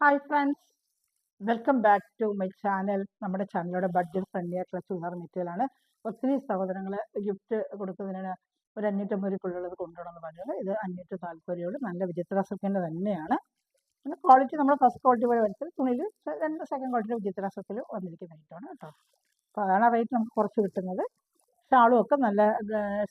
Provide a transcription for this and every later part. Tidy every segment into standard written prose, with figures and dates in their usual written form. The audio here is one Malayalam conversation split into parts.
Hi friends, welcome back to my channel. നമ്മുടെ ചാനലിലൂടെ ബഡ്ജറ്റ് ഫ്രണ്ട്ലി ആയിട്ടുള്ള ചുരിദാർ മെറ്റീരിയലാണ്. ഒത്തിരി സഹോദരങ്ങൾ ഗിഫ്റ്റ് കൊടുക്കുന്നതിന് ഒരു 550 കൊണ്ടുവരണമെന്ന് പറഞ്ഞത് ഇത് 540 നല്ല വിചിത്ര സിൽക്കിൻ്റെ തന്നെയാണ്. പിന്നെ ക്വാളിറ്റി നമ്മൾ ഫസ്റ്റ് ക്വാളിറ്റി പോലെ വരുന്നത് തുണിയിൽ സെക്കൻഡ് ക്വാളിറ്റി വിചിത്ര സിൽക്കിൽ വന്നിരിക്കുന്ന ഐറ്റമാണ് കേട്ടോ. അപ്പോൾ അതാണ് റേറ്റ് നമുക്ക് കുറച്ച് കിട്ടുന്നത്. ഷാളും ഒക്കെ നല്ല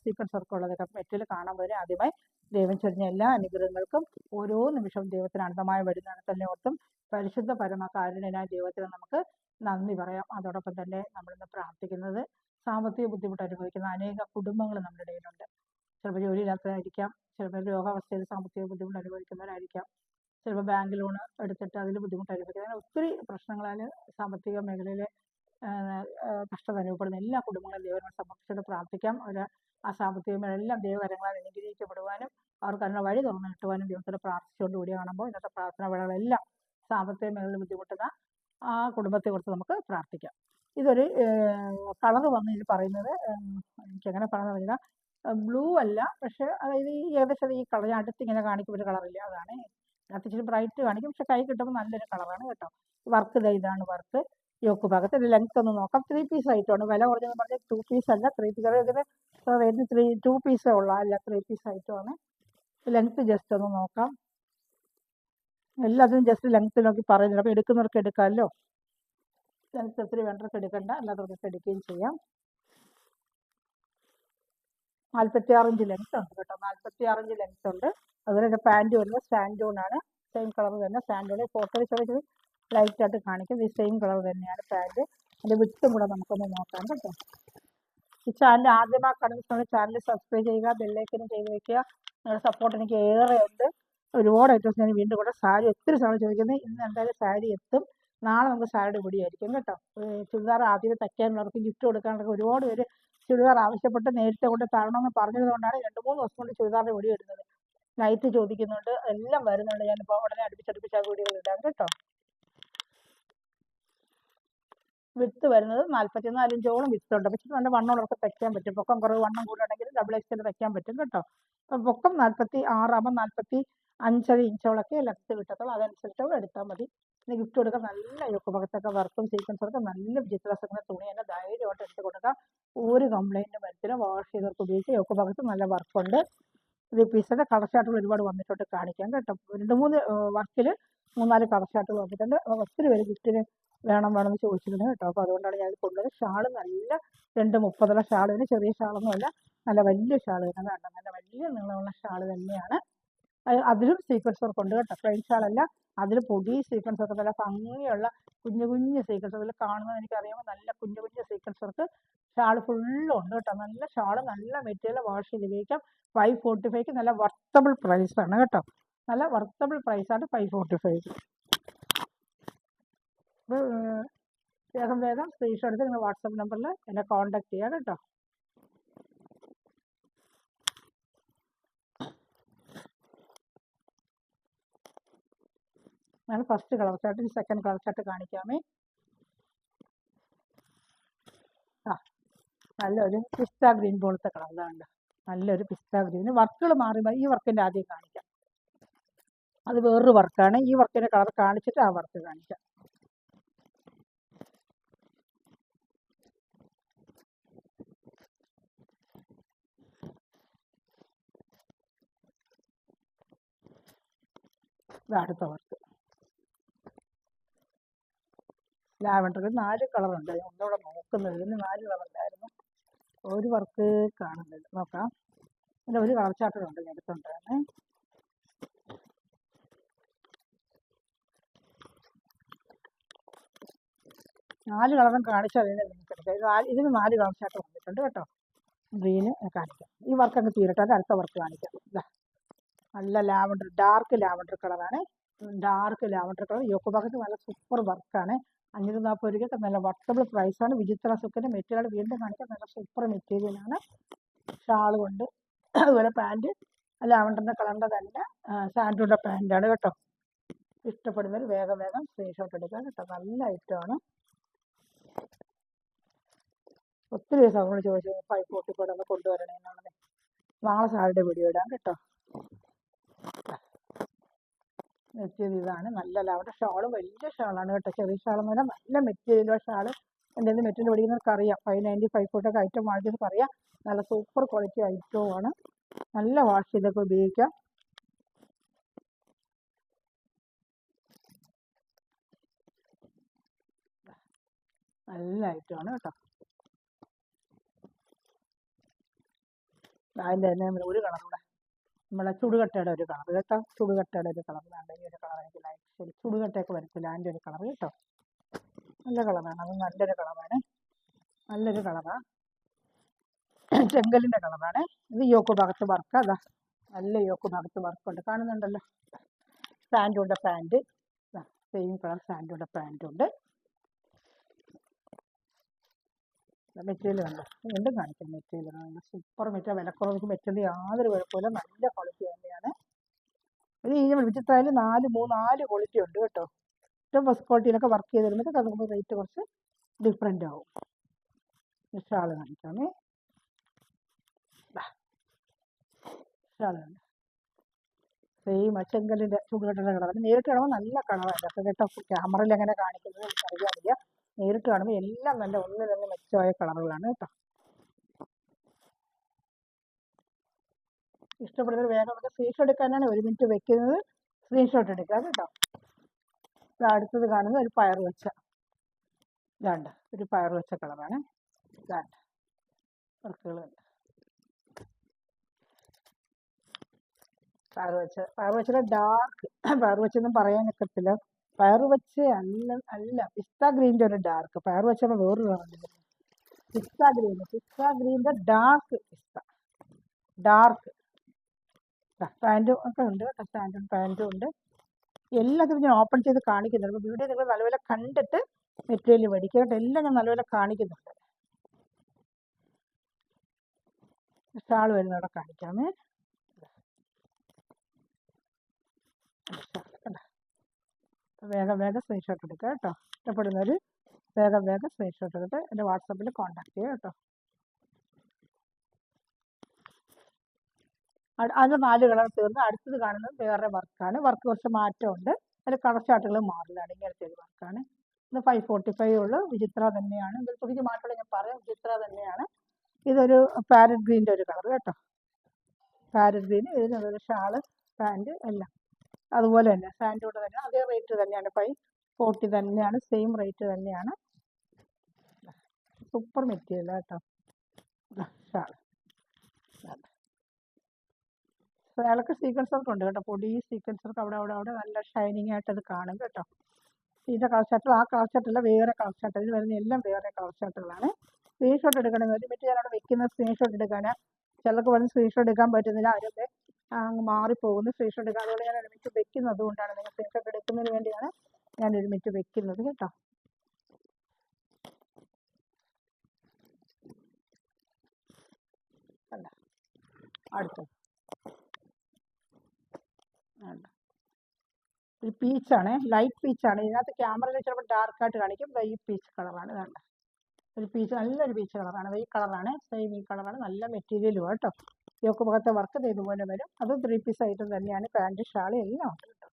സീക്വൻസ് വർക്ക് ഉള്ളതൊക്കെ മെറ്റീരിയൽ കാണാൻ പോലെ ആദ്യമായി ദൈവം ചൊരിഞ്ഞ എല്ലാ അനുഗ്രഹങ്ങൾക്കും ഓരോ നിമിഷവും ദൈവത്തിന് അനന്തമായ വരുന്നതാണ് തന്നെ ഓർത്തും പരിശുദ്ധ പരമകാരുണ്യനായ ദൈവത്തിന് നമുക്ക് നന്ദി പറയാം. അതോടൊപ്പം തന്നെ നമ്മളിന്ന് പ്രാർത്ഥിക്കുന്നത് സാമ്പത്തിക ബുദ്ധിമുട്ട് അനുഭവിക്കുന്ന അനേക കുടുംബങ്ങൾ നമ്മുടെ ഇടയിലുണ്ട്. ചിലപ്പോൾ ജോലിയില്ലാത്തതായിരിക്കാം, ചിലപ്പോൾ രോഗാവസ്ഥയിൽ സാമ്പത്തിക ബുദ്ധിമുട്ട് അനുഭവിക്കുന്നവരായിരിക്കാം, ചിലപ്പോൾ ബാങ്ക് ലോൺ എടുത്തിട്ട് അതിൽ ബുദ്ധിമുട്ട് അനുഭവിക്കുന്ന അങ്ങനെ ഒത്തിരി പ്രശ്നങ്ങളാൽ സാമ്പത്തിക മേഖലയിൽ കഷ്ടത അനുഭവപ്പെടുന്ന എല്ലാ കുടുംബങ്ങളും ദൈവനെ സമർപ്പിച്ചിട്ട് പ്രാർത്ഥിക്കാം. അവർ ആ സാമ്പത്തിക മേഖലയെല്ലാം ദൈവകരങ്ങളാൽ അനുഗ്രഹിക്കപ്പെടുവാനും അവർക്ക് അതിനുള്ള വഴി തുറന്നു കിട്ടുവാനും ദൈവത്തോട് പ്രാർത്ഥിച്ചുകൊണ്ട് കൂടി കാണുമ്പോൾ ഇന്നത്തെ പ്രാർത്ഥന വേളകളെല്ലാം സാമ്പത്തിക മേഖലയിൽ ബുദ്ധിമുട്ടുന്ന ആ കുടുംബത്തെ കുറിച്ച് നമുക്ക് പ്രാർത്ഥിക്കാം. ഇതൊരു കളർ വന്ന് ഇത് പറയുന്നത് എനിക്കങ്ങനെ പറഞ്ഞു പറഞ്ഞാൽ ബ്ലൂ അല്ല, പക്ഷെ അതായത് ഈ ഏകദേശം ഈ കളർ അടുത്ത് ഇങ്ങനെ കാണിക്കുമ്പോൾ ഒരു കളറില്ല, അതാണ് അതിനകത്ത് ഇച്ചിരി ബ്രൈറ്റ് കാണിക്കും, പക്ഷെ കൈ കിട്ടുമ്പോൾ നല്ലൊരു കളറാണ് കേട്ടോ. വർക്ക് ഇതാണ് വർക്ക്. യോക്ക് ഭാഗത്ത് ഒരു ലെങ്ത് ഒന്ന് നോക്കാം. 3 പീസ് ആയിട്ടാണ് വില കുറഞ്ഞെന്ന് പറഞ്ഞാൽ 2 പീസ് അല്ല, 3 പീസ് ഇതിന് റേറ്റ് 2 പീസേ ഉള്ള അല്ല, 3 പീസ് ആയിട്ടുമാണ്. ലെങ്ത് ജസ്റ്റ് ഒന്ന് നോക്കാം. എല്ലാത്തിനും ജസ്റ്റ് ലെങ്ത് നോക്കി പറയുന്നില്ല, അപ്പോൾ എടുക്കുന്നവർക്ക് എടുക്കാമല്ലോ. ലെങ്ത് ഒത്തിരി വേണ്ടവർക്ക് എടുക്കണ്ട, അല്ലാത്തവർക്ക് എടുക്കുകയും ചെയ്യാം. 46 ഇഞ്ച് ലെങ്ത് ഉണ്ട് കേട്ടോ, 46 ഇഞ്ച് ലെങ്ത് ഉണ്ട്. അതുപോലെ എൻ്റെ പാൻറ് വരുന്നത് സാൻഡൂൺ ആണ്, സെയിം കളർ തന്നെ സാൻഡൂൺ. ഫോട്ടോയിൽ ചെറിയ ലൈറ്റ് ആയിട്ട് കാണിക്കും, ഈ സെയിം കളർ തന്നെയാണ് പാൻറ്. അതിൻ്റെ വിട്ടും കൂടെ നമുക്കൊന്ന് നോക്കാം കേട്ടോ. ഈ ചാനൽ ആദ്യമായി കാണുന്ന ചാനൽ സബ്സ്ക്രൈബ് ചെയ്യുക, ബെല്ലൈക്കനും ചെയ്ത് വെക്കുക. നിങ്ങളുടെ സപ്പോർട്ട് എനിക്ക് ഏറെ ഉണ്ട്. ഒരുപാട് ഐറ്റംസ് ഞാൻ വീണ്ടും കൂടെ സാരി ഒത്തിരി സാധനം ചോദിക്കുന്നത്, ഇന്ന് എന്തായാലും സാരി എത്തും. നാളെ നമുക്ക് സാരിയുടെ പൊടിയായിരിക്കും കേട്ടോ. ചുരിദാർ ആദ്യം തയ്ക്കാനുള്ളവർക്ക് ഗിഫ്റ്റ് കൊടുക്കാനുള്ള ഒരുപാട് പേര് ചുരിദാർ ആവശ്യപ്പെട്ട് നേരത്തെ കൊണ്ട് തരണമെന്ന് പറഞ്ഞതുകൊണ്ടാണ് 2-3 ദിവസം കൊണ്ട് ചുരിദാറിൻ്റെ പൊടി ഇടുന്നത്. നൈറ്റ് ചോദിക്കുന്നുണ്ട്, എല്ലാം വരുന്നുണ്ട്. ഞാനിപ്പോൾ ഉടനെ അടുപ്പിച്ചടുപ്പിച്ച് ആ വീഡിയോകൾ ഇടാം കേട്ടോ. വിത്ത് വരുന്നത് 44 ഇഞ്ചോളം വിത്തുണ്ട്, പക്ഷെ നല്ല വണ്ണമുള്ളവർക്ക് തയ്ക്കാൻ പറ്റും. പൊക്കം കുറവ് വണ്ണം കൂടുതലുണ്ടെങ്കിൽ ഡബിൾ എക്സൽ തയ്ക്കാൻ പറ്റും കേട്ടോ. അപ്പം പൊക്കം 46 45 ഇഞ്ചോളൊക്കെ ലെങ്ത്ത് കിട്ടത്തുള്ളൂ, അതനുസരിച്ച് എടുത്താൽ മതി. പിന്നെ ഗിഫ്റ്റ് കൊടുക്കാൻ നല്ല യോക്ക് ഭാഗത്തൊക്കെ വർക്കും സീക്വൻസൊക്കെ നല്ല വിചിത്രസംഗ തുണി തന്നെ ധൈര്യമായിട്ട് എടുത്ത് കൊടുക്കാം. ഒരു കംപ്ലൈൻറ്റും വരത്തില്ല. വാഷ് ചെയ്തവർക്ക് ഉപയോഗിച്ച് യോക്ക് ഭാഗത്ത് നല്ല വർക്കുണ്ട്. 3 പീസിൻ്റെ കളർ ഷാർട്ടുകൾ ഒരുപാട് വന്നിട്ടുണ്ട്, കാണിക്കാം കേട്ടോ. 2-3 വർക്കിൽ 3-4 കളർ ഷാർട്ടുകൾ വന്നിട്ടുണ്ട്. ഒത്തിരി പേര് ഗിഫ്റ്റിന് വേണമെന്ന് ചോദിച്ചിരുന്നു കേട്ടോ. അപ്പോൾ അതുകൊണ്ടാണ് ഞാൻ കൊണ്ടുവന്നത്. ഷാള് നല്ല 2.30 ഷാളിന്, ചെറിയ ഷാളൊന്നുമല്ല, നല്ല വലിയ ഷാള് തന്നെ കണ്ടോ, നല്ല വലിയ നീളമുള്ള ഷാള് തന്നെയാണ്. അതിലും സീക്വൻസ് വർക്ക് ഉണ്ട് കേട്ടോ. പ്ലെയിൻ ഷാളല്ല, അതിൽ പൊടി സീക്വൻസ് വർക്ക്, നല്ല ഭംഗിയുള്ള കുഞ്ഞു കുഞ്ഞു സീക്വൻസ്. അതിൽ കാണുന്നത് എനിക്കറിയാമോ, നല്ല കുഞ്ഞു കുഞ്ഞു സീക്വൻസ് വർക്ക് ഷാൾ ഫുള്ളും ഉണ്ട് കേട്ടോ. നല്ല ഷാള്, നല്ല മെറ്റീരിയൽ, വാഷ് ചെയ്ത് ഉപയോഗിക്കാം. 545 നല്ല വർത്തബിൾ പ്രൈസാണ് കേട്ടോ. നല്ല വർത്തബിൾ പ്രൈസാണ് 545. വേഗം വേഗം സ്ക്രീൻഷോട്ട് എടുത്ത് നിങ്ങൾ വാട്സപ്പ് നമ്പറിൽ എന്നെ കോൺടാക്ട് ചെയ്യാം കേട്ടോ. ഞാൻ first colour chart, second colour chart കാണിക്കാമേ. നല്ലൊരു പിസ്ത ഗ്രീൻ പോലത്തെ കളർ ഇതാണ്ട്, നല്ലൊരു പിസ്ത ഗ്രീൻ. വർക്കുകൾ മാറി ഈ വർക്കിൻ്റെ ആദ്യം കാണിക്കാം, അത് വേറൊരു വർക്കാണ്. ഈ വർക്കിൻ്റെ കളർ കാണിച്ചിട്ട് ആ വർക്ക് കാണിക്കാം. ഇത് അടുത്ത വർക്ക് ലാവൻഡർ. 4 കളറുണ്ട്, ഒന്നുകൂടെ നോക്കുന്നത്. ഇതിന് 4 കളറുണ്ടായിരുന്നു, ഒരു വർക്ക് കാണുന്നത്. നോക്കാം, പിന്നെ ഒരു കളർ ചാർട്ടുകളുണ്ട് ഞാൻ എടുത്തുകൊണ്ടാണ്. നാല് കളറും കാണിച്ചാൽ അതിനെ നിങ്ങൾക്ക് എടുക്കാം. ഇതിന് 4 കളർ ചാർട്ട് വന്നിട്ടുണ്ട് കേട്ടോ. ഗ്രീന് കാണിക്കാം. ഈ വർക്ക് അങ്ങ് തീരട്ടെ, അത് അടുത്ത വർക്ക് കാണിക്കാം. നല്ല ലാവൻഡർ, ഡാർക്ക് ലാവൻഡർ കളറാണ്. ഡാർക്ക് ലാവൻഡർ കളർ യോക്ക് ഭാഗത്ത് നല്ല സൂപ്പർ വർക്കാണ്. 540 രൂപയ്ക്ക് നല്ല വർത്തബിൾ പ്രൈസാണ്. വിചിത്ര സിൽക്കിൻ്റെ മെറ്റീരിയൽ വീണ്ടും കാണിക്കാം, നല്ല സൂപ്പർ മെറ്റീരിയലാണ്. ഷാള് കൊണ്ട്, അതുപോലെ പാൻറ് ലാവൻഡറിൻ്റെ കളറിൻ്റെ തന്നെ സാൻഡൂണിൻ്റെ പാൻറ്റാണ് കേട്ടോ. ഇഷ്ടപ്പെടുന്നവർ വേഗം വേഗം സ്ക്രീൻഷോട്ട് എടുക്കുക കേട്ടോ. നല്ല ഐറ്റമാണ്. ഒത്തിരി ദിവസം നമ്മൾ ചോദിച്ചു 544 ഒന്ന് കൊണ്ടുവരണേ എന്നുള്ളത്. നാളെ സാറിൻ്റെ വീഡിയോ ഇടാം കേട്ടോ. മെറ്റീരിയൽ ഇതാണ്. നല്ല ലാവണ്ട ഷാളും വലിയ ഷാളാണ് കേട്ടോ. ചെറിയ ഷാളെന്ന് പറഞ്ഞാൽ നല്ല മെറ്റീരിയലുള്ള ഷാള്. എൻ്റെ കയ്യിൽ മെറ്റീരിയൽ പഠിക്കുന്നവർക്ക് അറിയാം. 590 540 ഐറ്റം വാങ്ങിച്ചവർക്ക് അറിയാം. നല്ല സൂപ്പർ ക്വാളിറ്റി ഐറ്റവുമാണ്. നല്ല വാഷ് ചെയ്തൊക്കെ ഉപയോഗിക്കാം. നല്ല ഐറ്റമാണ് കേട്ടോ. അതിൻ്റെ തന്നെ ഒരു കളർ കൂടെ, നമ്മളെ ചുടുകട്ടയുടെ ഒരു കളർ കേട്ടോ. ചുടുകട്ടയുടെ ഒരു കളർ, ഈ ഒരു കളർ എനിക്ക് ലൈറ്റ് ശരി ചുടുകട്ടയൊക്കെ വരത്തില്ല, അതിൻ്റെ ഒരു കളർ കേട്ടോ. നല്ല കളറാണ്, അത് നല്ലൊരു കളറാണ്. നല്ലൊരു കളറാണ്, ചെങ്കലിൻ്റെ കളറാണ്. ഇത് യോക്ക് ഭാഗത്ത് വർക്ക്, അതാ നല്ല യോക്ക് ഭാഗത്ത് വർക്കുണ്ട്, കാണുന്നുണ്ടല്ലോ. സാൻഡൂടെ പാൻറ്റ്, സെയിം കളർ സാൻഡൂടെ പാൻറ്റുണ്ട്. മെറ്റീരിയൽ കണ്ടോ, വീണ്ടും കാണിക്കാം. മെറ്റീരിയൽ നല്ല സൂപ്പർ മെറ്റീരിയൽ, വിലക്കുറവ് മെറ്റീരിയൽ യാതൊരു കുഴപ്പമില്ല, നല്ല ക്വാളിറ്റി തന്നെയാണ്. ഇത് ഈ വിചിത്രമായാലും 4 ക്വാളിറ്റി ഉണ്ട് കേട്ടോ. ഏറ്റവും ഫസ്റ്റ് ക്വാളിറ്റിയിലൊക്കെ വർക്ക് ചെയ്ത് വരുമ്പോൾ നമുക്ക് റേറ്റ് കുറച്ച് ഡിഫറെൻ്റ് ആവും. ഷാള് കാണിക്കാമേ. ഷാളുണ്ട് സെയിം ചെങ്കലിൻ്റെ ചുടുകട്ടയുടെ കളറാണ്. നേരിട്ട് കാണുമ്പോൾ നല്ല കളറല്ല കേട്ടോ. ക്യാമറയിൽ എങ്ങനെ കാണിക്കുന്നത് എനിക്കറിയാമില്ല. നേരിട്ട് കാണുമ്പോൾ എല്ലാം നല്ല ഒന്ന് തന്നെ മെച്ചമായ കളറുകളാണ് കേട്ടോ. ഇഷ്ടപ്പെടുന്നത് വേഗം നമുക്ക് സ്ക്രീൻഷോട്ട് എടുക്കാനാണ് 1 മിനിറ്റ് വെക്കുന്നത്. സ്ക്രീൻഷോട്ട് എടുക്കാം കേട്ടോ. അടുത്തത് കാണുന്നത് ഒരു പയർ വെച്ച, ഇതാണ്ട് ഒരു പയർ വെച്ച കളറാണ്. ഇതാണ്ട് വർക്കുകളുണ്ട്. പയർ വെച്ചിട്ട് ഡാർക്ക്, പയർ വെച്ചൊന്നും പറയാനൊക്കത്തില്ല. പയർ വെച്ച് അല്ല പിസ്ത ഗ്രീൻ്റെ ഒരു ഡാർക്ക്, പയർ വെച്ചപ്പോൾ വേറൊരു കളറുണ്ട്. പിസ്ത ഗ്രീൻ്റെ ഡാർക്ക് പിസ്ത, ഡാർക്ക്. പാൻറ്റും ഒക്കെ ഉണ്ട് കേട്ടോ. പാൻറ്റും ഉണ്ട്. എല്ലാത്തിനും ഞാൻ ഓപ്പൺ ചെയ്ത് കാണിക്കുന്നുണ്ട്. അപ്പോൾ വീഡിയോ നിങ്ങൾ നല്ലപോലെ കണ്ടിട്ട് മെറ്റീരിയൽ മേടിക്കുക കേട്ടോ. എല്ലാം ഞാൻ നല്ലപോലെ കാണിക്കുന്നുണ്ട്. ഷാൾ വരുന്നവിടെ കാണിക്കാമേ. വേഗം സ്ക്രീൻഷോട്ട് എടുക്കുക കേട്ടോ. ഇഷ്ടപ്പെടുന്നവർ വേഗം സ്ക്രീൻഷോട്ട് എടുത്തിട്ട് എൻ്റെ വാട്സാപ്പിൽ കോൺടാക്ട് ചെയ്യുക കേട്ടോ. അത് 4 കളർ തീർന്ന് അടുത്തത് കാണുന്നത് വേറെ വർക്കാണ്. വർക്ക് കുറച്ച് മാറ്റമുണ്ട്, അതിൽ കളർ ചാർട്ടുകൾ മാറില്ലാണ്. ഇങ്ങനത്തെ ഒരു വർക്കാണ്. ഇത് 545 ഉള്ളു. വിചിത്ര തന്നെയാണ്. ഇതിൽ തുണിക്ക് മാറ്റമുള്ള ഞാൻ പറയാം, വിചിത്ര തന്നെയാണ്. ഇതൊരു പാരറ്റ് ഗ്രീൻ്റെ ഒരു കളർ കേട്ടോ. Parrot green. ഇതിനൊരു ഷാള് പാൻറ്റ് എല്ലാം അതുപോലെ തന്നെ സാൻഡൂടെ തന്നെ അതേ റേറ്റ് തന്നെയാണ്. 540 തന്നെയാണ്, സെയിം റേറ്റ് തന്നെയാണ്. സൂപ്പർ മെറ്റീരിയൽ കേട്ടോ. ഷാൾ അയാൾക്ക് സീക്വൻസ് വർക്ക് ഉണ്ട് കേട്ടോ. പൊടി സീക്വൻസ് വർക്ക് അവിടെ നല്ല ഷൈനിങ് ആയിട്ട് അത് കാണും കേട്ടോ. ഇതിൻ്റെ കളർ ചാർട്ട് ആ കളർ ചാർട്ടല്ല, വേറെ കളർ ചാർട്ട്. ഇതിൽ വരുന്ന എല്ലാം വേറെ കളർ ചാർട്ടുകളാണ്. സ്ക്രീൻഷോട്ട് എടുക്കണം. ഒരു മിനിറ്റ് ഞാനവിടെ വെക്കുന്ന സ്ക്രീൻഷോട്ട് എടുക്കാൻ ചിലർക്ക് പറഞ്ഞ് സ്ക്രീൻഷോട്ട് എടുക്കാൻ പറ്റുന്നില്ല, അവരൊക്കെ അങ്ങ് മാറിപ്പോകുന്നു സ്ക്രീൻഷോട്ട് എടുക്കാൻ. അതുകൊണ്ട് ഞാൻ 1 മിനിറ്റ് വെക്കുന്നത്, അതുകൊണ്ടാണ്. നിങ്ങൾ സ്ക്രീൻഷോട്ട് എടുക്കുന്നതിന് വേണ്ടിയാണ് ഞാൻ 1 മിനിറ്റ് വെക്കുന്നത് കേട്ടോ. അല്ല അടുത്തത് ഒരു പീച്ചാണ്, ലൈറ്റ് പീച്ചാണ്. ഇതിനകത്ത് ക്യാമറയിൽ ചിലപ്പോൾ ഡാർക്കായിട്ട് കാണിക്കും. ഈ പീച്ച് കളറാണ്. വേണ്ട ഒരു പീച്ച്, നല്ലൊരു പീച്ച് കളറാണ്. ഈ കളറാണ്, സെയിം ഈ കളറാണ്. നല്ല മെറ്റീരിയലും കേട്ടോ. യോക്ക് ഭാഗത്തെ വർക്ക് ഇതുപോലെ വരും. അത് 3 പീസ് ഐറ്റം തന്നെയാണ്. പാൻറ്റ് ഷാള് എല്ലാം ഉണ്ട് കേട്ടോ.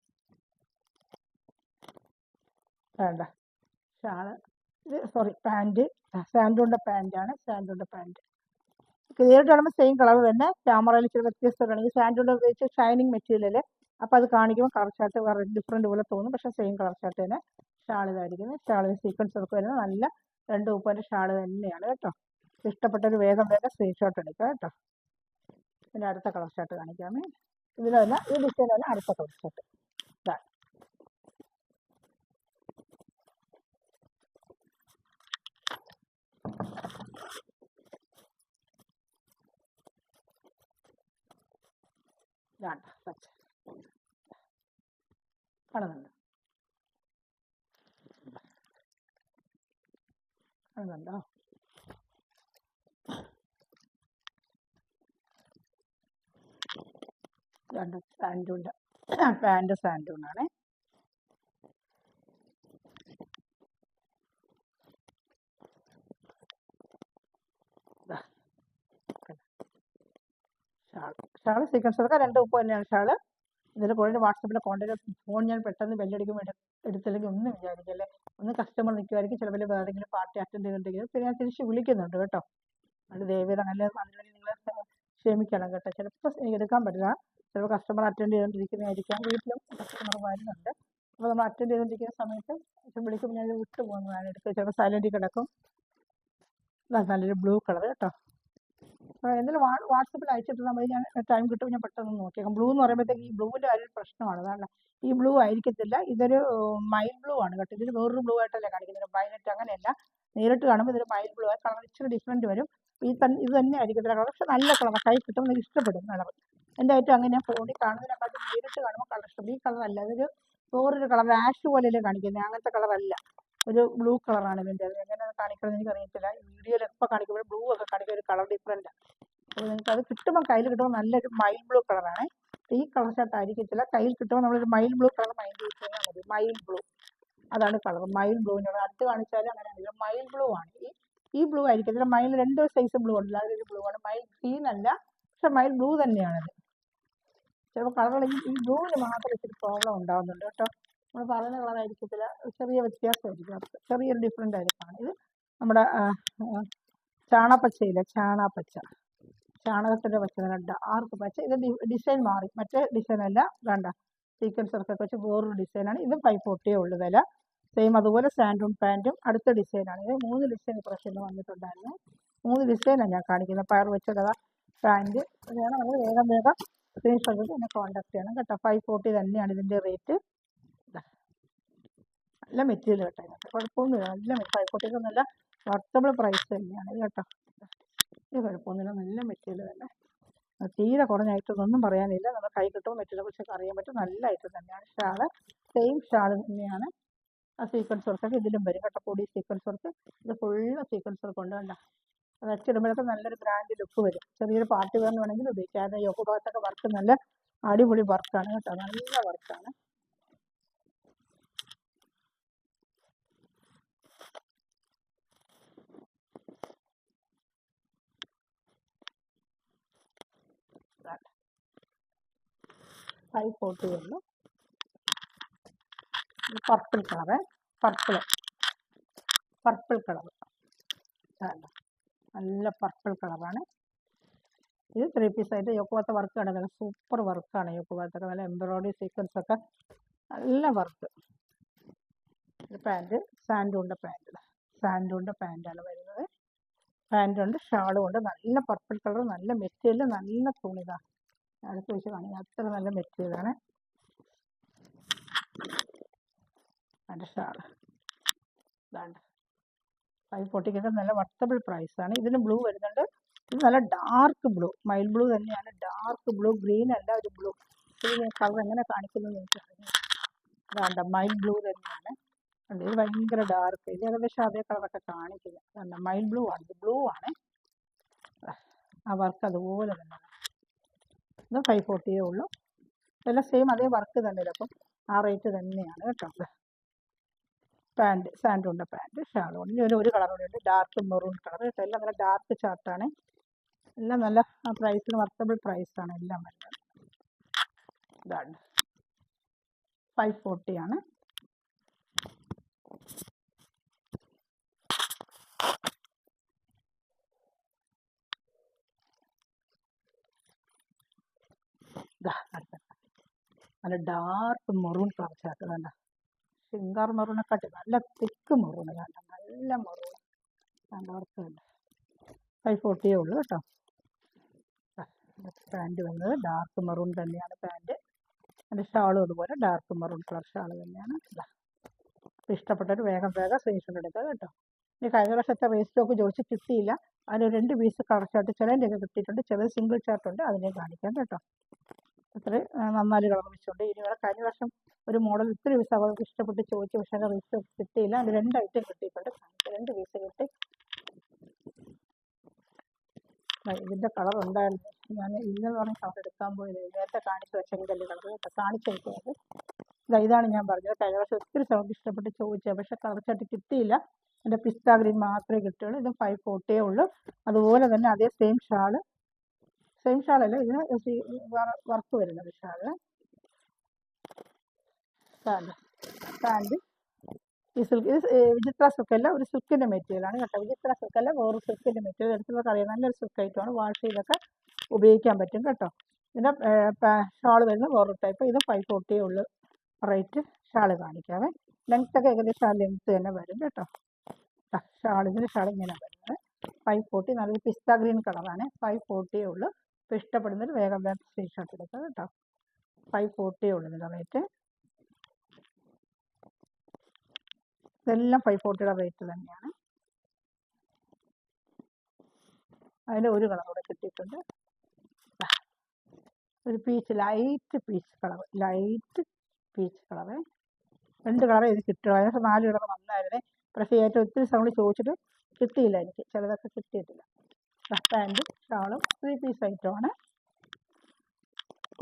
വേണ്ട ഷാള് ഇത് പാൻറ്റ് സാൻഡൂണിൻ്റെ പാൻറ്റാണ്. സാൻഡൂണിൻ്റെ പാൻറ്റ് നേരിട്ട് കാണുമ്പോൾ സെയിം കളർ തന്നെ, ക്യാമറയിൽ ചില വ്യത്യസ്തമാണെങ്കിൽ സാൻഡൂണിൻ്റെ ഉപയോഗിച്ച് ഷൈനിങ് മെറ്റീരിയൽ, അപ്പോൾ അത് കാണിക്കുമ്പോൾ കളർ ചാർട്ട് വേറെ ഡിഫറെൻറ്റ് പോലെ തോന്നും. പക്ഷേ സെയിം കളർ ചാർട്ട് തന്നെ. ഷാൾ ഇതായിരിക്കുന്നത്. ഷാളിന് സീക്വൻസ് ഒക്കെ വരുന്നത് നല്ല 2 ഉപ്പൻ്റെ ഷാള് തന്നെയാണ് കേട്ടോ. ഇഷ്ടപ്പെട്ടൊരു വേഗം സ്ക്രീൻഷോട്ട് എടുക്കുക കേട്ടോ. പിന്നെ അടുത്ത കളർ ചാർട്ട് കാണിക്കാമേ. ഇതിൽ തന്നെ ഈ ഡിസൈൻ തന്നെ അടുത്ത കളർ ചാർട്ട്. ഇതാണ്ട പച്ച കാണുന്നുണ്ടോ? കാണുന്നുണ്ടോ? രണ്ട് സാൻഡൂണിൻ്റെ പാൻറ്റ് സാൻഡൂണാണ്. ഷാള് സീക്വൻസ് ഒക്കെ 2 ഉപ്പ് തന്നെയാണ് ഷാള്. ഇതിൽ കൂടുതൽ വാട്സപ്പിലെ കോൺടാക്ട് ഫോൺ ഞാൻ പെട്ടെന്ന് ബെല്ലടിക്കുമ്പോൾ എടുത്തില്ലെങ്കിൽ ഒന്നും വിചാരിക്കല്ലേ. ഒന്ന് കസ്റ്റമർ നിൽക്കുമായിരിക്കും, ചിലപ്പോൾ വേറെങ്കിലും പാർട്ടി അറ്റൻഡ് ചെയ്തിട്ടുണ്ടെങ്കിൽ പിന്നെ ഞാൻ തിരിച്ച് വിളിക്കുന്നുണ്ട് കേട്ടോ. അത് ദയവേത് അങ്ങനെ അതിനുവേണ്ടി നിങ്ങൾ ക്ഷമിക്കണം കേട്ടോ. ചിലപ്പോൾ എടുക്കാൻ പറ്റില്ല, ചിലപ്പോൾ കസ്റ്റമർ അറ്റൻഡ് ചെയ്തുകൊണ്ടിരിക്കുന്നതായിരിക്കാം. വീട്ടിലും കസ്റ്റമർ വരുന്നുണ്ട്. അപ്പോൾ നമ്മൾ അറ്റൻഡ് ചെയ്തുകൊണ്ടിരിക്കുന്ന സമയത്ത് വിളിക്കുമ്പോൾ ഞാൻ വിട്ടു പോകുന്നതാണ് എടുക്കുക. ചിലപ്പോൾ സൈലൻറ്റിൽ കിടക്കും. നല്ലൊരു ബ്ലൂ കളർ കേട്ടോ. എന്തെങ്കിലും വാട്സപ്പിൽ അയച്ചിട്ട് നമ്മൾ ഞാൻ ടൈം കിട്ടുമ്പോൾ ഞാൻ പെട്ടെന്ന് നോക്കിയേക്കാം. ബ്ലൂ എന്ന് പറയുമ്പോഴത്തേക്ക് ഈ ബ്ലൂവിൻ്റെ ഒരു പ്രശ്നമാണ്. അതാണ് ഈ ബ്ലൂ ആയിരിക്കത്തില്ല, ഇതൊരു മൈൽ ബ്ലൂ ആണ് കേട്ടോ. ഇതിന് വേറൊരു ബ്ലൂ ആയിട്ടല്ലേ കാണിക്കുന്നത്, വയലറ്റ് അങ്ങനെയല്ല. നേരിട്ട് കാണുമ്പോൾ ഇതൊരു മൈൽ ബ്ലൂ ആയി, കളർ ഇച്ചിരി ഡിഫറൻറ്റ് വരും. ഇത് തന്നെ ആയിരിക്കത്തില്ല കളർ, പക്ഷെ നല്ല കളർ, കൈ കിട്ടുമ്പോൾ എനിക്ക് ഇഷ്ടപ്പെടും കളർ. എൻ്റെ ആയിട്ടും അങ്ങനെ ഞാൻ ഫോണിൽ കാണുന്നതിനെക്കാട്ടും നേരിട്ട് കാണുമ്പോൾ കളർ ഇഷ്ടം. ഈ കളറല്ല, അതൊരു വേറൊരു കളർ, ആഷ് പോലെയല്ലേ കാണിക്കുന്നത്, അങ്ങനത്തെ കളറല്ല, ഒരു ബ്ലൂ കളറാണ് ഇതിൻ്റെ. അത് എങ്ങനെ കാണിക്കണമെന്ന് എനിക്ക് അറിയത്തില്ല. വീഡിയോയിൽ എപ്പോൾ കാണിക്കുമ്പോൾ ബ്ലൂ ഒക്കെ കാണിക്കുന്ന ഒരു കളർ ഡിഫറൻറ്റ്. അപ്പോൾ നിങ്ങൾക്ക് അത് കിട്ടുമ്പോൾ കയ്യിൽ കിട്ടുമ്പോൾ നല്ലൊരു മൈൽ ബ്ലൂ കളറാണ്. ഈ കളർ ഷർട്ട് ആയിരിക്കത്തില്ല, കയ്യിൽ കിട്ടുമ്പോൾ നമ്മളൊരു mile blue colour mind use ചെയ്താൽ മതി. മൈൽ ബ്ലൂ അതാണ് കളർ. മൈൽ ബ്ലൂവിനോട് അടുത്ത് കാണിച്ചാലും അങ്ങനെ മൈൽ ബ്ലൂ ആണ്. ഈ ബ്ലൂ ആയിരിക്കത്തില്ല, മൈൽ 2 സൈസ് ബ്ലൂ ഉണ്ട്, അതിലൊരു ബ്ലൂ ആണ്. മൈൽ ഗ്രീൻ അല്ല, പക്ഷെ മൈൽ ബ്ലൂ തന്നെയാണത്. ചിലപ്പോൾ കളറുകൾ ഈ ബ്ലൂവിന് മാത്രം ഇച്ചിരി പ്രോബ്ലം ഉണ്ടാകുന്നുണ്ട് കേട്ടോ. നമ്മൾ പറയുന്ന കളറായിരിക്കത്തില്ല, ചെറിയ വ്യത്യാസമായിരിക്കും, ചെറിയൊരു ഡിഫറെൻ്റ് ആയിരിക്കണം. ഇത് നമ്മുടെ ചാണപ്പച്ചയില്ല, ചാണകത്തിൻ്റെ പച്ച, ഡാർക്ക് പച്ച. ഇത് ഡിസൈൻ മാറി, മറ്റേ ഡിസൈൻ അല്ല. വേണ്ട സീക്വൻസ് ഒക്കെ വെച്ച് വേറൊരു ഡിസൈനാണ്. ഇത് 540 ഉള്ളു വില. സെയിം അതുപോലെ സാൻഡൂൺ പാൻറ്റും അടുത്ത ഡിസൈനാണ്. ഇത് 3 ഡിസൈൻ ഇപ്രാവശ്യം വന്നിട്ടുണ്ടായിരുന്നു. 3 ഡിസൈനാണ് ഞാൻ കാണിക്കുന്നത്. പയർ വെച്ചത് പാൻറ്റ് വേണം, നമ്മൾ വേഗം സ്ക്രീൻഷോട്ട് എന്നെ കോൺടാക്ട് ചെയ്യണം കേട്ടോ. 540 തന്നെയാണ് ഇതിൻ്റെ റേറ്റ്. നല്ല മെറ്റീരിയൽ കേട്ടോ, ഇതിനകത്ത് കുഴപ്പമൊന്നുമില്ല. നല്ല 540 നല്ല വർത്തബിൾ പ്രൈസ് തന്നെയാണ് ഇത് കേട്ടോ. ഇത് കുഴപ്പമൊന്നുമില്ല, നല്ല മെറ്റീരിയൽ തന്നെ. തീരെ കുറഞ്ഞ ഐറ്റം ഒന്നും പറയാനില്ല. നമ്മൾ കൈ കിട്ടുമ്പോൾ മെറ്റീരിയലെ കുറിച്ചൊക്കെ അറിയാൻ പറ്റും. നല്ല ഐറ്റം തന്നെയാണ്. ഷാള് സെയിം ഷാള് തന്നെയാണ്. ആ സീക്വൻസ് വർക്കൊക്കെ ഇതിലും വരും കേട്ടോ. പൊടി സീക്വൻസ് വർക്ക്, ഇത് ഫുള്ള് സീക്വൻസ് വർക്ക് കൊണ്ട് കണ്ട. അത് അച്ചിടുമ്പോഴൊക്കെ നല്ലൊരു ബ്രാൻഡ് ലുക്ക് വരും. ചെറിയൊരു പാർട്ടി വെയറിന് വേണമെങ്കിൽ ഉപയോഗിക്കാം. അത് യോക്ക് ഭാഗത്തൊക്കെ വർക്ക് നല്ല അടിപൊളി വർക്കാണ് കേട്ടോ, നല്ല വർക്കാണ്. $540 ഉള്ളു. പർപ്പിൾ കളറ്, പർപ്പിൾ കളർ, നല്ല പർപ്പിൾ കളറാണ്. ഇത് 3 പീസായിട്ട് യോക്ക് ഭാഗത്തെ വർക്ക് കിടക്കുന്നത് സൂപ്പർ വർക്കാണ്. യോക്ക് ഭാഗത്തൊക്കെ നല്ല എംബ്രോയിഡറി സീക്വൻസ് ഒക്കെ നല്ല വർക്ക്. ഇത് പാൻറ്റ് സാൻഡൂണിൻ്റെ പാൻറ്റാണ് വരുന്നത്. പാൻറ്റുണ്ട്, ഷാളും ഉണ്ട്. നല്ല പർപ്പിൾ കളർ, നല്ല മെറ്റീരിയൽ, നല്ല തുണിതാണ്. അടുത്ത് വെച്ച് കാണിക്കുക, അത്ര നല്ല മെറ്റീരിയലാണ്. അതിൻ്റെ ഷാൾ ഇതാണ്ട് 540 നല്ല വർത്തബിൾ പ്രൈസാണ്. ഇതിന് ബ്ലൂ വരുന്നുണ്ട്. ഇത് നല്ല ഡാർക്ക് ബ്ലൂ, മൈൽ ബ്ലൂ തന്നെയാണ്. ഡാർക്ക് ബ്ലൂ, ഗ്രീൻ അല്ല, ഒരു ബ്ലൂ. ഇത് കളർ എങ്ങനെ കാണിക്കുന്നത് എനിക്ക് അറിയാം. അതാണ്ട മൈൽ ബ്ലൂ തന്നെയാണ്. ഇത് ഭയങ്കര ഡാർക്ക്, ഇത് ഏകദേശം അതേ കളറൊക്കെ കാണിക്കില്ല. അല്ല മൈൽ ബ്ലൂ ആണ്, ഇത് ബ്ലൂ ആണ്. ആ വർക്ക് അതുപോലെ തന്നെ. ഇത് 540 ഉള്ളൂ. ഇതെല്ലാം സെയിം അതേ വർക്ക് തന്നെ, അപ്പം ആ റേറ്റ് തന്നെയാണ് കേട്ടോ. പാൻറ്റ് സാൻഡൂണിൻ്റെ പാൻറ്റ്, ഷാളും. ഇനി ഒരു കളർ കൂടി ഉണ്ട്, ഡാർക്ക് മെറൂൺ കളർ കേട്ടോ. എല്ലാം നല്ല ഡാർക്ക് ചാർട്ടാണ്. എല്ലാം നല്ല പ്രൈസിന് വർത്തബിൾ പ്രൈസാണ് എല്ലാം വരുന്നത്. ഇതാണ് 540 ആണ്. നല്ല ഡാർക്ക് മെറൂൺ കളർ ചാർട്ട് വേണ്ട, സിംഗാർ മെറൂണൊക്കെ നല്ല തിക്ക് മെറൂൺ വേണ്ട, നല്ല മെറൂൺ ഡാർക്ക് വേണ്ട. 540 ഉള്ളൂ കേട്ടോ. പാൻറ്റ് വന്നത് ഡാർക്ക് മെറൂൺ തന്നെയാണ് പാൻറ്റ്. അതിൻ്റെ ഷാളും അതുപോലെ ഡാർക്ക് മെറൂൺ കളർ ഷാൾ തന്നെയാണ്. ഇഷ്ടപ്പെട്ടൊരു വേഗം സ്ക്രീൻഷോട്ട് എടുക്കുക കേട്ടോ. ഇനി കഴിഞ്ഞ വർഷത്തെ റേസ്റ്റോക്ക് ചോദിച്ച് കിട്ടിയില്ല. അതിന് 2 പീസ് കളർ ചാർട്ട് ചിലതിൻ്റെയൊക്കെ കിട്ടിയിട്ടുണ്ട്, ചിലത് സിംഗിൾ ചാർട്ടുണ്ട്, അതിനെ കാണിക്കാം കേട്ടോ. അത്ര 4 കളർ വെച്ചുകൊണ്ട്. ഇനി വേറെ കഴിഞ്ഞ വർഷം ഒരു മോഡൽ ഒത്തിരി പീസ് അവർക്ക് ഇഷ്ടപ്പെട്ട് ചോദിച്ചു, പക്ഷേ അത് റേസ്റ്റോക്ക് കിട്ടിയില്ല. അത് 2 ഐറ്റം കിട്ടിയിട്ടുണ്ട്, 2 പീസ് കിട്ടി. ഇതിൻ്റെ കളർ ഉണ്ടായിരുന്നു, ഞാൻ ഇല്ലെന്ന് പറഞ്ഞ കളർ എടുക്കാൻ പോയത്. നേരത്തെ കാണിച്ചു വെച്ചെങ്കിൽ കളർ കേട്ടോ, കാണിച്ചു വെക്കുന്നത് ഇതാണ് ഞാൻ പറഞ്ഞത്. കഴിഞ്ഞ വർഷം ഒത്തിരി സൗണ്ട് ഇഷ്ടപ്പെട്ട് ചോദിച്ചത്, പക്ഷേ കളർ ചാർട്ട് കിട്ടിയില്ല. എൻ്റെ പിസ്ത ഗ്രീൻ മാത്രമേ കിട്ടുകയുള്ളൂ. ഇത് 540 ഉള്ളൂ. അതുപോലെ തന്നെ അതേ സെയിം ഷാളല്ല, ഇതിന് വർക്ക് വരുന്നത് ഷാള്. പാൻറ് ഈ സിൽക്ക് ഇത് വിചിത്ര സിൽക്കല്ല, ഒരു സിൽക്കിൻ്റെ മെറ്റീരിയലാണ് കേട്ടോ. വിചിത്ര സിൽക്കല്ല, വേറൊരു സിൽക്കിൻ്റെ മെറ്റീരിയൽ എടുത്തുള്ള അറിയാം. നല്ലൊരു സിൽക്ക് ഐറ്റമാണ്, വാഷ് ചെയ്തൊക്കെ ഉപയോഗിക്കാൻ പറ്റും കേട്ടോ. ഇതിൻ്റെ ഷാൾ വരുന്ന വേറൊരു ടൈപ്പ്. ഇത് 540 ഉള്ളു റേറ്റ്. ഷാൾ കാണിക്കാവേ. ലെങ്ത്തൊക്കെ ഏകദേശം ആ ലെങ്ത്ത് തന്നെ വരും കേട്ടോ. ഇതിൻ്റെ ഷാൾ ഇങ്ങനെ വരുന്നത് 540. നല്ലൊരു പിസ്ത ഗ്രീൻ കളറാണ്. 540 ഉള്ളു. ഇപ്പോൾ ഇഷ്ടപ്പെടുന്നൊരു വേഗം സ്ക്രീൻഷോട്ട് എടുക്കുക കേട്ടോ. 540 ഉള്ളു ഇതിൻ്റെ റേറ്റ്. ഇതെല്ലാം 540 റേറ്റ് തന്നെയാണ്. അതിൽ ഒരു കളർ കൂടെ കിട്ടിയിട്ടുണ്ട്. ഒരു peach, light peach colour. 2 colour ഇത് കിട്ടുക. അതിനകത്ത് 4 കളർ വന്നായിരുന്നേ. പക്ഷേ ഏറ്റവും ഒത്തിരി സമയം ചോദിച്ചിട്ട് കിട്ടിയില്ല എനിക്ക്. ചിലതൊക്കെ കിട്ടിയിട്ടില്ല. പാൻറ്റും ഷാളും 3 പീസ് ഐറ്റമാണ്.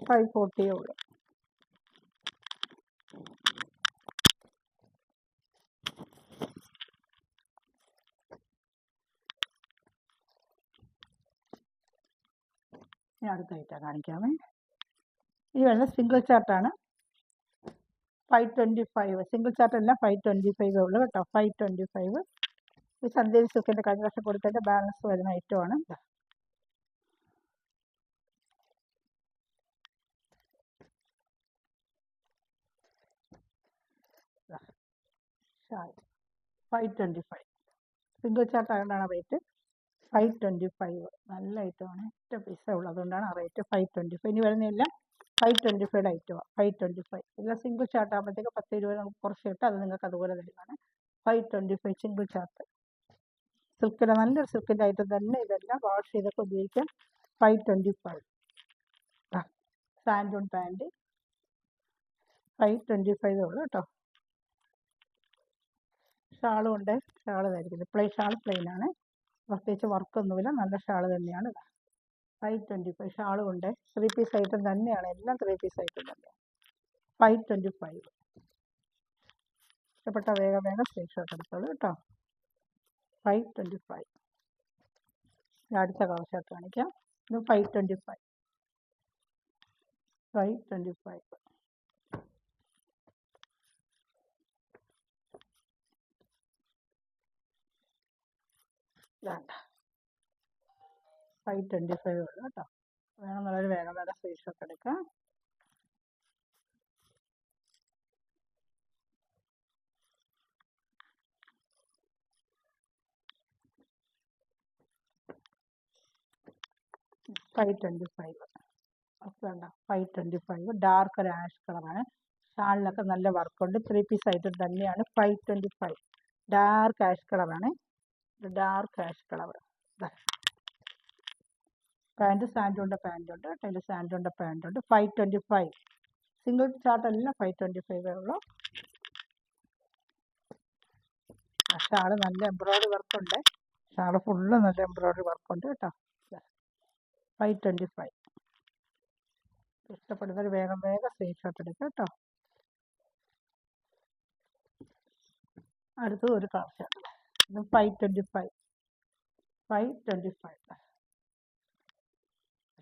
540 ഉള്ളു. ഇനി അടുത്ത ഐറ്റം കാണിക്കാമേ. ഇത് വരുന്നത് സിംഗിൾ ചാർട്ടാണ്. 525. സിംഗിൾ ചാർട്ടല്ല, 525 ഉള്ളു കേട്ടോ. 525. ഈ ചന്തേരി സിൽക്കിൻ്റെ കഴിഞ്ഞ വർഷം കൊടുത്തതിൻ്റെ ബാലൻസ് വരുന്ന ഐറ്റമാണ്. ഷാൾ 525. സിംഗിൾ ചാർട്ട് ആയതുകൊണ്ടാണ് റേറ്റ് 525. നല്ല ഐറ്റമാണ്. ഒറ്റ പീസേ ഉള്ളൂ, അതുകൊണ്ടാണ് ആ റേറ്റ് 525. ഇനി വരുന്നതെല്ലാം 525 ഐറ്റമാണ്. 525 എല്ലാം സിംഗിൾ ചാർട്ട് ആകുമ്പോഴത്തേക്ക് 10 രൂപ നമുക്ക് കുറച്ച് കിട്ടും. അത് നിങ്ങൾക്ക് അതുപോലെ തരുന്നതാണ്. 525 സിംഗിൾ ചാർട്ട്. സിൽക്കിൻ്റെ നല്ലൊരു സിൽക്കിൻ്റെ ഐറ്റം തന്നെ. ഇതെല്ലാം വാഷ് ചെയ്തൊക്കെ ഉപയോഗിക്കാം. 525. സാൻഡൂൺ പാൻറ് 525 ഉള്ളു കേട്ടോ. ഷാളും ഉണ്ട്. ഷാൾ ധരിക്കുന്നത് ഷാൾ പ്ലെയിനാണ്. പ്രത്യേകിച്ച് വർക്കൊന്നുമില്ല. നല്ല ഷാൾ തന്നെയാണ്. 525 ഷാളും ഉണ്ട്. 3 പീസ് ഐറ്റം തന്നെയാണ്. എല്ലാം 3 പീസ് ഐറ്റം തന്നെയാണ്. 525. ഇഷ്ടപ്പെട്ട വേഗം സ്ക്രീൻഷോട്ട് എടുത്തോളൂ കേട്ടോ. 525. അടുത്ത കളർ ഷർട്ട് കാണിക്കാം. ഇത് 525. 525. വേണ്ട, 525 ഉള്ളു കേട്ടോ. വേണമെന്നുള്ളൊരു വേഗം സ്ക്രീൻഷോട്ട് എടുക്കാം. വേണ്ട, 525. ഡാർക്ക് ഒരു ആഷ് കളറാണ്. ഷാളിലൊക്കെ നല്ല വർക്കുണ്ട്. 3 പീസ് ഐറ്റം തന്നെയാണ്. 525. ഡാർക്ക് ആഷ് കളറാണ്. Dark ash colour. പാൻറ് സാൻഡൂണിൻ്റെ പാൻറ്റുണ്ട്. അതിൽ സാൻഡൂണിൻ്റെ പാൻറ്റുണ്ട്. 525. സിംഗിൾ ചാർട്ട് എല്ലാം 525 ഉള്ളൂ. ഷാള് നല്ല എംബ്രോയ്ഡറി വർക്കുണ്ട്. ഷാള് ഫുള്ള് നല്ല എംബ്രോയ്ഡറി വർക്കുണ്ട് കേട്ടോ. 525. ഇഷ്ടപ്പെടുന്നവർ വേഗം സ്ക്രീൻഷോട്ട് എടുക്കുക കേട്ടോ. അടുത്തത് ഒരു കളർ ഷർട്ട്. ഇത് 525. 525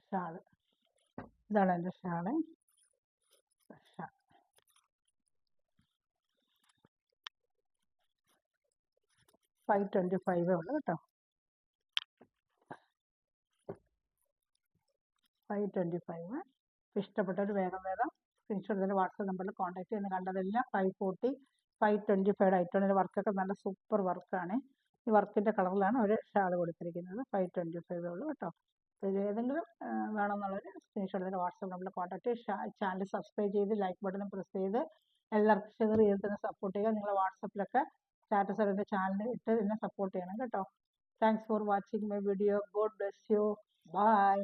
ഷാള്. ഇതാണ് എൻ്റെ ഷാള്. 525 ഉള്ളു കേട്ടോ. 525. ഇഷ്ടപ്പെട്ടൊരു വേഗം സ്ക്രീൻഷോട്ട് തന്നെ വാട്സപ്പ് നമ്പറിൽ കോൺടാക്ട് ചെയ്യുന്ന. കണ്ടതെല്ലാം 540 525 ഐറ്റം. വർക്കൊക്കെ നല്ല സൂപ്പർ വർക്കാണ്. ഈ വർക്കിൻ്റെ കളറിലാണ് ഒരു ഷാൾ കൊടുത്തിരിക്കുന്നത്. 525 ഉള്ളു കേട്ടോ. ഏതെങ്കിലും വേണമെന്നുള്ളവർ സ്ക്രീൻഷോട്ട് തന്നെ വാട്സപ്പ് നമ്പറിൽ കോൺടാക്ട് ചെയ്ത് ചാനൽ സബ്സ്ക്രൈബ് ചെയ്ത് ലൈക്ക് ബട്ടൺ പ്രസ് ചെയ്ത് എല്ലാവർക്കും ഷെയർ ചെയ്ത് തന്നെ സപ്പോർട്ട് ചെയ്യുക. നിങ്ങളെ വാട്സപ്പിലൊക്കെ സ്റ്റാറ്റസ് എൻ്റെ ചാനൽ ഇട്ട് എന്നെ സപ്പോർട്ട് ചെയ്യണം കേട്ടോ. Thanks for watching my video. God bless you. By.